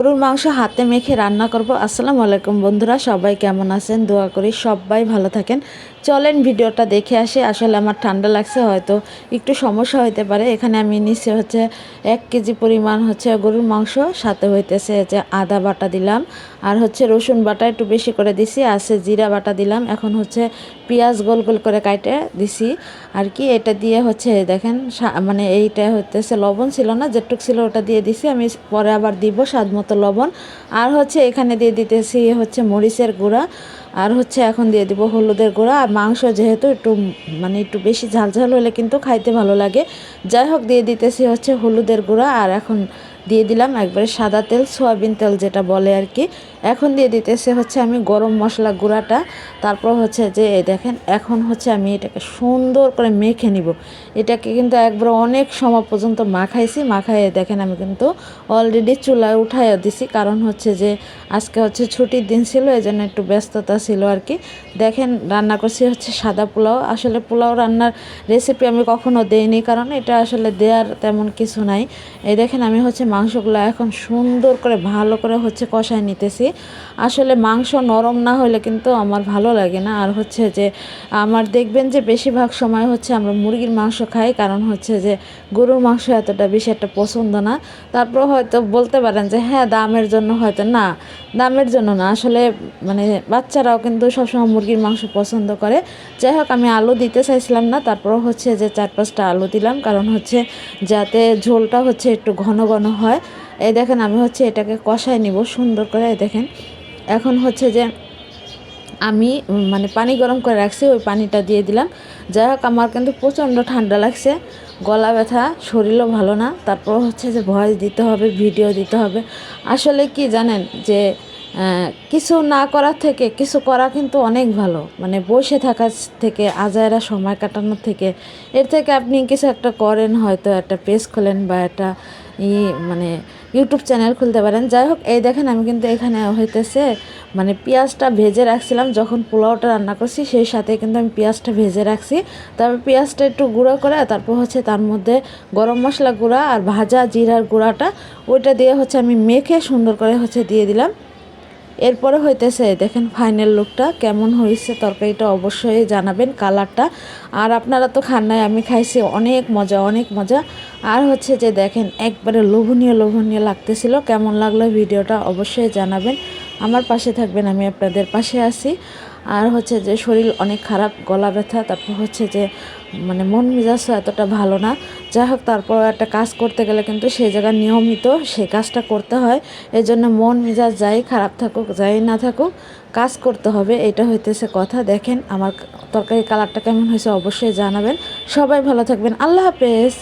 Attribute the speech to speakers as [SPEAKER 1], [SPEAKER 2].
[SPEAKER 1] গরুর মাংস হাতে মেখে রান্না করব। আসসালামু আলাইকুম বন্ধুরা, সবাই কেমন আছেন? দোয়া করি সবাই ভালো থাকেন। চলেন ভিডিওটা দেখে আসি। আসলে আমার ঠান্ডা লাগছে, হয়তো একটু সমস্যা হতে পারে। এখানে আমি নিচে 1 কেজি পরিমাণ গরুর মাংস, সাথে আদা বাটা দিলাম, আর রসুন বাটা একটু বেশি করে দিছি, আছে জিরা বাটা দিলাম। এখন পেঁয়াজ গোল গোল করে কাটে দিছি আর কি। এটা দিয়ে দেখেন মানে এইটা লবণ ছিল না, যেটুক ছিল ওটা দিয়ে দিছি। আমি পরে আবার দিব স্বাদ মতো লবণ। আর এখানে দিয়ে দিতেছি মরিচের গুঁড়া, আর এখন দিয়ে দিব হলুদের গুঁড়া। আর মাংস যেহেতু একটু বেশি ঝাল ঝাল হলে কিন্তু খাইতে ভালো লাগে, যাই হোক দিয়ে দিতেছি হলুদের গুঁড়া। আর এখন দিয়ে দিলাম একবারে সাদা তেল, সয়াবিন তেল যেটা বলে আর কি। এখন দিয়ে দিতেছি আমি গরম মশলা গুঁড়াটা। তারপর যে দেখেন, এখন আমি এটাকে সুন্দর করে মেখে নিব। এটাকে কিন্তু একবার অনেক সময় পর্যন্ত মাখাইয়ে দেখেন আমি কিন্তু অলরেডি চুলায় উঠাইয়া দিছি, কারণ যে আজকে ছুটির দিন ছিল, এই জন্য একটু ব্যস্ততা ছিল আর কি। দেখেন রান্না করছি সাদা পোলাও। আসলে পোলাও রান্নার রেসিপি আমি কখনো দেইনি, কারণ এটা আসলে দেওয়ার তেমন কিছু নাই। এই দেখেন আমি মাংসগুলো এখন সুন্দর করে ভালো করে কষায় নিতেছি। আসলে মাংস নরম না হলে কিন্তু আমার ভালো লাগে না। আর যে আমার দেখবেন যে বেশিরভাগ সময় আমরা মুরগির মাংস খাই, কারণ যে গরুর মাংস এতটা বেশি একটা পছন্দ না। তারপর হয়তো বলতে পারেন যে হ্যাঁ দামের জন্য, হয়তো না, দামের জন্য না, আসলে মানে বাচ্চারাও কিন্তু সবসময় মুরগির মাংস পছন্দ করে। যাই হোক, আমি আলু দিতে চাইছিলাম না, তারপর যে 4-5টা আলু দিলাম, কারণ যাতে ঝোলটা একটু ঘন ঘন হয়। এই দেখেন আমি এটাকে কষায় নিব সুন্দর করে। এই দেখেন এখন যে আমি মানে পানি গরম করে রাখছি, ওই পানিটা দিয়ে দিলাম। যাই হোক, আমার কিন্তু প্রচণ্ড ঠান্ডা লাগছে, গলা ব্যথা, শরীরও ভালো না। তারপর যে ভয়েস দিতে হবে, ভিডিও দিতে হবে। আসলে কি জানেন যে কিছু না করার থেকে কিছু করা কিন্তু অনেক ভালো। মানে বসে থাকার থেকে, আজাইরা সময় কাটানোর থেকে, এর থেকে আপনি কিছু একটা করেন, হয়তো একটা পেজ খোলেন বা একটা মানে ইউটিউব চ্যানেল খুলতে পারেন। যাই হোক, এই দেখেন আমি কিন্তু এখানে মানে পেঁয়াজটা ভেজে রাখছিলাম যখন পোলাওটা রান্না করছি, সেই সাথে কিন্তু আমি পেঁয়াজটা ভেজে রাখছি। তারপর পেঁয়াজটা একটু গুঁড়ো করে, তারপর তার মধ্যে গরম মশলা গুঁড়া আর ভাজা জিরার গুঁড়াটা, ওইটা দিয়ে আমি মেখে সুন্দর করে দিয়ে দিলাম। এরপরে দেখেন ফাইনাল লুকটা কেমন হয়েছে। তরকারিটা অবশ্যই জানাবেন, কালারটা। আর আপনারা তো খান নাই, আমি খাইছি, অনেক মজা, অনেক মজা। আর যে দেখেন একবারে লোভনীয় লোভনীয় লাগতেছিল। কেমন লাগলো ভিডিওটা অবশ্যই জানাবেন। আমার পাশে থাকবেন, আমি আপনাদের পাশে আছি। আর যে শরীর অনেক খারাপ, গলা ব্যথা, তারপর যে মানে মন মেজাজ এতটা ভালো না। যাই হোক, তারপর একটা কাজ করতে গেলে কিন্তু সেই জায়গায় নিয়মিত সেই কাজটা করতে হয়। এই জন্য মন মেজাজ যাই খারাপ থাকুক, যাই না থাকুক, কাজ করতে হবে, এটা কথা। দেখেন আমার তরকারি কালারটা কেমন হয়েছে অবশ্যই জানাবেন। সবাই ভালো থাকবেন। আল্লাহ হাফেজ।